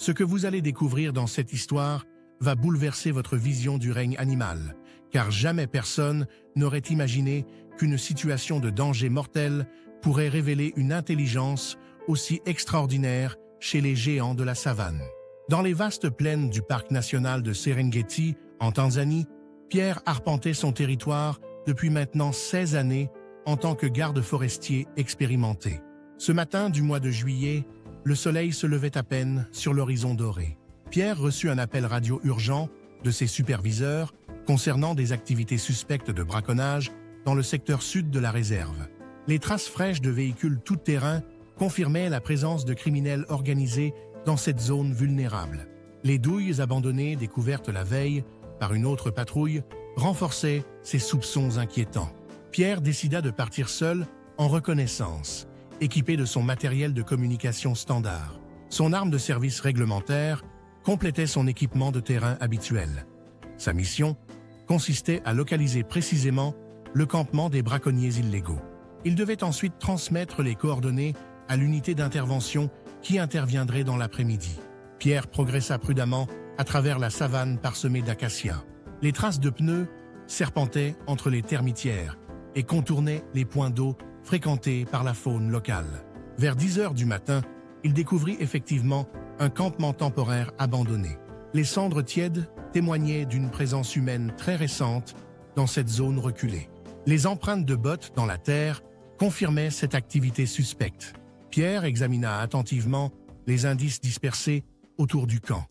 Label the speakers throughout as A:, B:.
A: Ce que vous allez découvrir dans cette histoire va bouleverser votre vision du règne animal, car jamais personne n'aurait imaginé qu'une situation de danger mortel pourrait révéler une intelligence aussi extraordinaire chez les géants de la savane. Dans les vastes plaines du parc national de Serengeti, en Tanzanie, Pierre arpentait son territoire depuis maintenant 16 années en tant que garde forestier expérimenté. Ce matin du mois de juillet, le soleil se levait à peine sur l'horizon doré. Pierre reçut un appel radio urgent de ses superviseurs concernant des activités suspectes de braconnage dans le secteur sud de la réserve. Les traces fraîches de véhicules tout-terrain confirmaient la présence de criminels organisés dans cette zone vulnérable. Les douilles abandonnées découvertes la veille par une autre patrouille renforçaient ses soupçons inquiétants. Pierre décida de partir seul en reconnaissance, équipé de son matériel de communication standard. Son arme de service réglementaire complétait son équipement de terrain habituel. Sa mission consistait à localiser précisément le campement des braconniers illégaux. Il devait ensuite transmettre les coordonnées à l'unité d'intervention qui interviendrait dans l'après-midi. Pierre progressa prudemment à travers la savane parsemée d'acacias. Les traces de pneus serpentaient entre les termitières et contournaient les points d'eau fréquentés par la faune locale. Vers 10 heures du matin, il découvrit effectivement un campement temporaire abandonné. Les cendres tièdes témoignaient d'une présence humaine très récente dans cette zone reculée. Les empreintes de bottes dans la terre confirmaient cette activité suspecte. Pierre examina attentivement les indices dispersés autour du camp.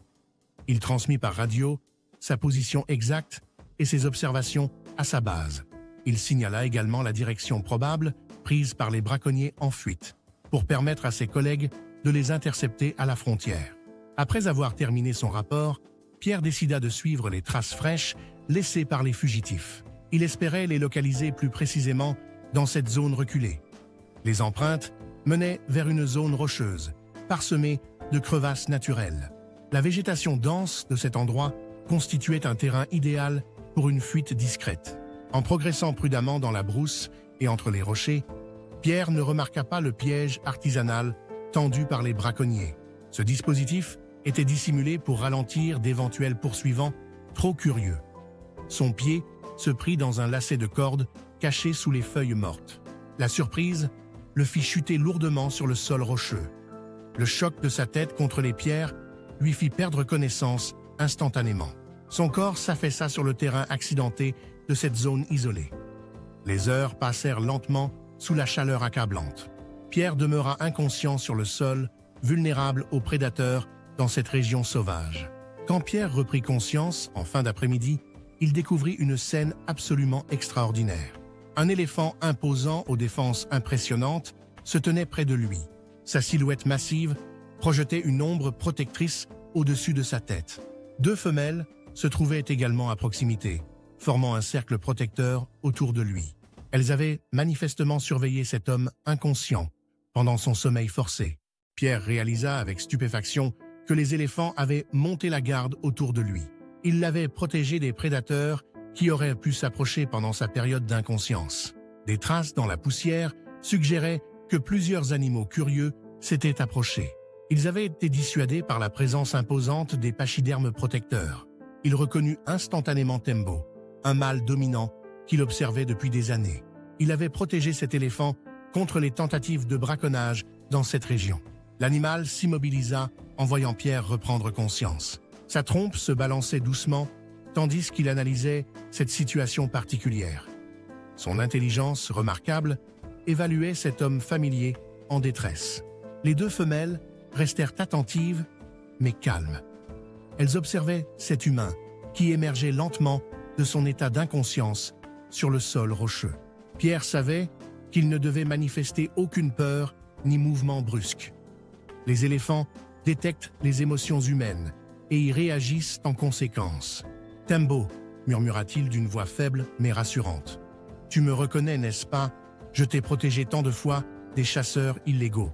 A: Il transmit par radio sa position exacte et ses observations à sa base. Il signala également la direction probable prise par les braconniers en fuite, pour permettre à ses collègues de les intercepter à la frontière. Après avoir terminé son rapport, Pierre décida de suivre les traces fraîches laissées par les fugitifs. Il espérait les localiser plus précisément dans cette zone reculée. Les empreintes menaient vers une zone rocheuse, parsemée de crevasses naturelles. La végétation dense de cet endroit constituait un terrain idéal pour une fuite discrète. En progressant prudemment dans la brousse et entre les rochers, Pierre ne remarqua pas le piège artisanal tendu par les braconniers. Ce dispositif était dissimulé pour ralentir d'éventuels poursuivants trop curieux. Son pied se prit dans un lacet de corde caché sous les feuilles mortes. La surprise le fit chuter lourdement sur le sol rocheux. Le choc de sa tête contre les pierres lui fit perdre connaissance instantanément. Son corps s'affaissa sur le terrain accidenté de cette zone isolée. Les heures passèrent lentement sous la chaleur accablante. Pierre demeura inconscient sur le sol, vulnérable aux prédateurs dans cette région sauvage. Quand Pierre reprit conscience, en fin d'après-midi, il découvrit une scène absolument extraordinaire. Un éléphant imposant aux défenses impressionnantes se tenait près de lui. Sa silhouette massive projetait une ombre protectrice au-dessus de sa tête. 2 femelles se trouvaient également à proximité, formant un cercle protecteur autour de lui. Elles avaient manifestement surveillé cet homme inconscient pendant son sommeil forcé. Pierre réalisa avec stupéfaction que les éléphants avaient monté la garde autour de lui. Ils l'avaient protégé des prédateurs qui auraient pu s'approcher pendant sa période d'inconscience. Des traces dans la poussière suggéraient que plusieurs animaux curieux s'étaient approchés. Ils avaient été dissuadés par la présence imposante des pachydermes protecteurs. Il reconnut instantanément Tembo, un mâle dominant qu'il observait depuis des années. Il avait protégé cet éléphant contre les tentatives de braconnage dans cette région. L'animal s'immobilisa en voyant Pierre reprendre conscience. Sa trompe se balançait doucement, tandis qu'il analysait cette situation particulière. Son intelligence remarquable évaluait cet homme familier en détresse. Les 2 femelles restèrent attentives, mais calmes. Elles observaient cet humain qui émergeait lentement de son état d'inconscience sur le sol rocheux. Pierre savait qu'il ne devait manifester aucune peur ni mouvement brusque. Les éléphants détectent les émotions humaines et y réagissent en conséquence. « Tembo » murmura-t-il d'une voix faible mais rassurante. « Tu me reconnais, n'est-ce pas? Je t'ai protégé tant de fois des chasseurs illégaux. »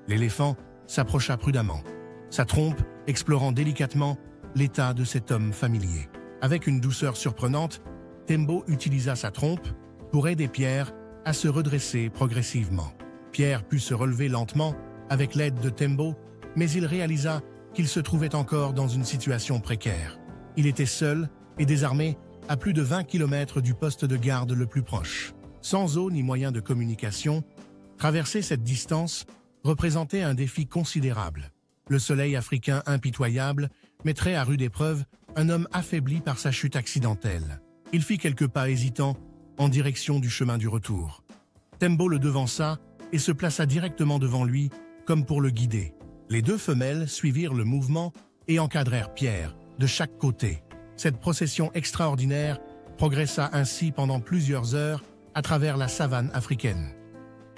A: L'éléphant s'approcha prudemment, sa trompe explorant délicatement l'état de cet homme familier. Avec une douceur surprenante, Tembo utilisa sa trompe pour aider Pierre à se redresser progressivement. Pierre put se relever lentement avec l'aide de Tembo, mais il réalisa qu'il se trouvait encore dans une situation précaire. Il était seul et désarmé à plus de 20 km du poste de garde le plus proche. Sans eau ni moyen de communication, traverser cette distance représentait un défi considérable. Le soleil africain impitoyable mettrait à rude épreuve un homme affaibli par sa chute accidentelle. Il fit quelques pas hésitants en direction du chemin du retour. Tembo le devança et se plaça directement devant lui, comme pour le guider. Les deux femelles suivirent le mouvement et encadrèrent Pierre, de chaque côté. Cette procession extraordinaire progressa ainsi pendant plusieurs heures à travers la savane africaine.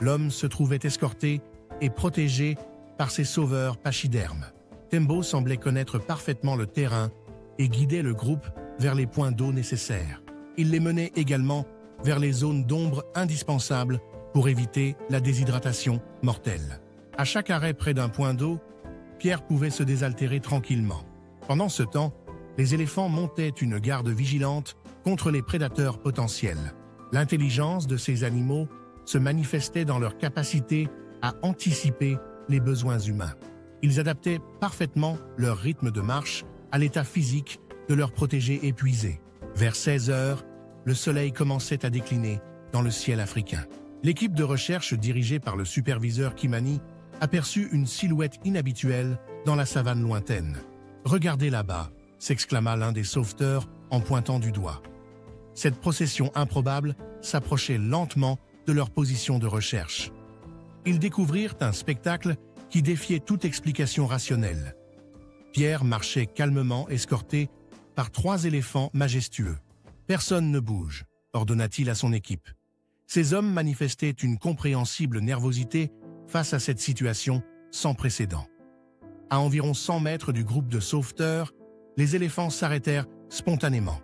A: L'homme se trouvait escorté et protégé par ses sauveurs pachydermes. Tembo semblait connaître parfaitement le terrain et guidait le groupe vers les points d'eau nécessaires. Il les menait également vers les zones d'ombre indispensables pour éviter la déshydratation mortelle. À chaque arrêt près d'un point d'eau, Pierre pouvait se désaltérer tranquillement. Pendant ce temps, les éléphants montaient une garde vigilante contre les prédateurs potentiels. L'intelligence de ces animaux se manifestait dans leur capacité à anticiper les besoins humains. Ils adaptaient parfaitement leur rythme de marche à l'état physique de leurs protégés épuisés. Vers 16 heures, le soleil commençait à décliner dans le ciel africain. L'équipe de recherche dirigée par le superviseur Kimani aperçut une silhouette inhabituelle dans la savane lointaine. « Regardez là-bas !» s'exclama l'un des sauveteurs en pointant du doigt. Cette procession improbable s'approchait lentement de leur position de recherche. Ils découvrirent un spectacle qui défiait toute explication rationnelle. Pierre marchait calmement, escorté par 3 éléphants majestueux. « Personne ne bouge », ordonna-t-il à son équipe. Ces hommes manifestaient une compréhensible nervosité face à cette situation sans précédent. À environ 100 mètres du groupe de sauveteurs, les éléphants s'arrêtèrent spontanément.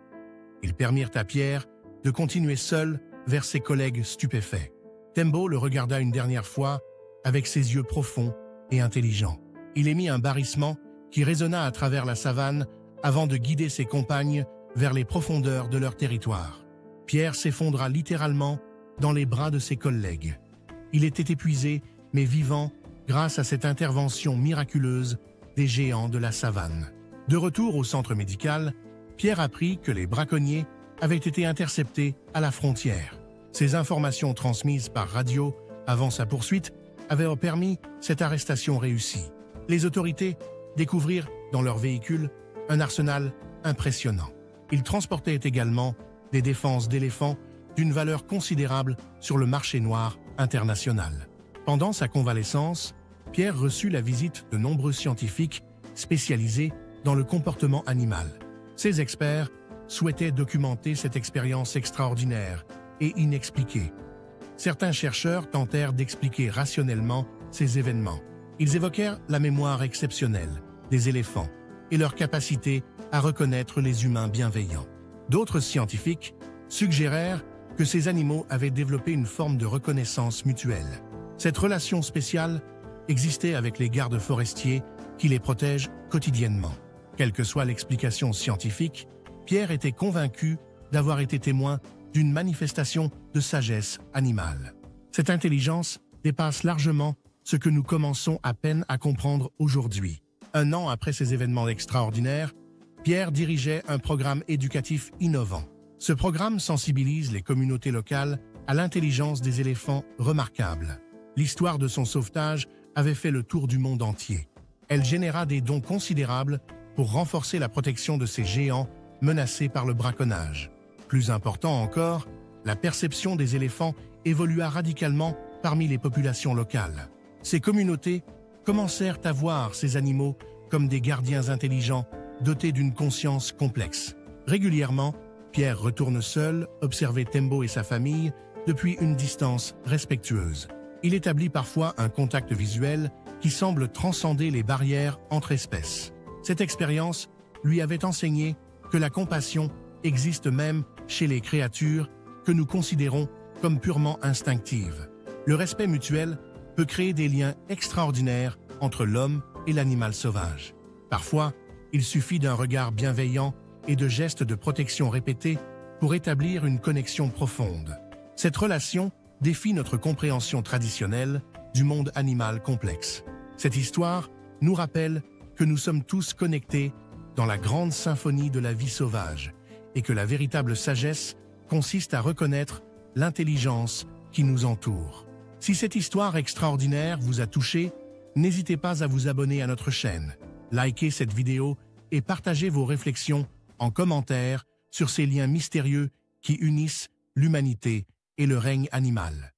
A: Ils permirent à Pierre de continuer seul vers ses collègues stupéfaits. Tembo le regarda une dernière fois avec ses yeux profonds et intelligents. Il émit un barrissement qui résonna à travers la savane avant de guider ses compagnes vers les profondeurs de leur territoire. Pierre s'effondra littéralement dans les bras de ses collègues. Il était épuisé, mais vivant, grâce à cette intervention miraculeuse des géants de la savane. De retour au centre médical, Pierre apprit que les braconniers avaient été interceptés à la frontière. Ces informations transmises par radio avant sa poursuite avaient permis cette arrestation réussie. Les autorités découvrirent dans leur véhicule un arsenal impressionnant. Ils transportaient également des défenses d'éléphants d'une valeur considérable sur le marché noir international. Pendant sa convalescence, Pierre reçut la visite de nombreux scientifiques spécialisés dans le comportement animal. Ces experts souhaitaient documenter cette expérience extraordinaire et inexpliquée. Certains chercheurs tentèrent d'expliquer rationnellement ces événements. Ils évoquèrent la mémoire exceptionnelle des éléphants et leur capacité à reconnaître les humains bienveillants. D'autres scientifiques suggérèrent que ces animaux avaient développé une forme de reconnaissance mutuelle. Cette relation spéciale existait avec les gardes forestiers qui les protègent quotidiennement. Quelle que soit l'explication scientifique, Pierre était convaincu d'avoir été témoin d'une manifestation de sagesse animale. Cette intelligence dépasse largement ce que nous commençons à peine à comprendre aujourd'hui. 1 an après ces événements extraordinaires, Pierre dirigeait un programme éducatif innovant. Ce programme sensibilise les communautés locales à l'intelligence des éléphants remarquables. L'histoire de son sauvetage avait fait le tour du monde entier. Elle généra des dons considérables pour renforcer la protection de ces géants menacés par le braconnage. Plus important encore, la perception des éléphants évolua radicalement parmi les populations locales. Ces communautés commencèrent à voir ces animaux comme des gardiens intelligents dotés d'une conscience complexe. Régulièrement, Pierre retourne seul observer Tembo et sa famille depuis une distance respectueuse. Il établit parfois un contact visuel qui semble transcender les barrières entre espèces. Cette expérience lui avait enseigné que la compassion existe même chez les créatures que nous considérons comme purement instinctives. Le respect mutuel peut créer des liens extraordinaires entre l'homme et l'animal sauvage. Parfois, il suffit d'un regard bienveillant et de gestes de protection répétés pour établir une connexion profonde. Cette relation défie notre compréhension traditionnelle du monde animal complexe. Cette histoire nous rappelle que nous sommes tous connectés dans la grande symphonie de la vie sauvage et que la véritable sagesse consiste à reconnaître l'intelligence qui nous entoure. Si cette histoire extraordinaire vous a touché, n'hésitez pas à vous abonner à notre chaîne, likez cette vidéo et partagez vos réflexions en commentaire sur ces liens mystérieux qui unissent l'humanité et le règne animal.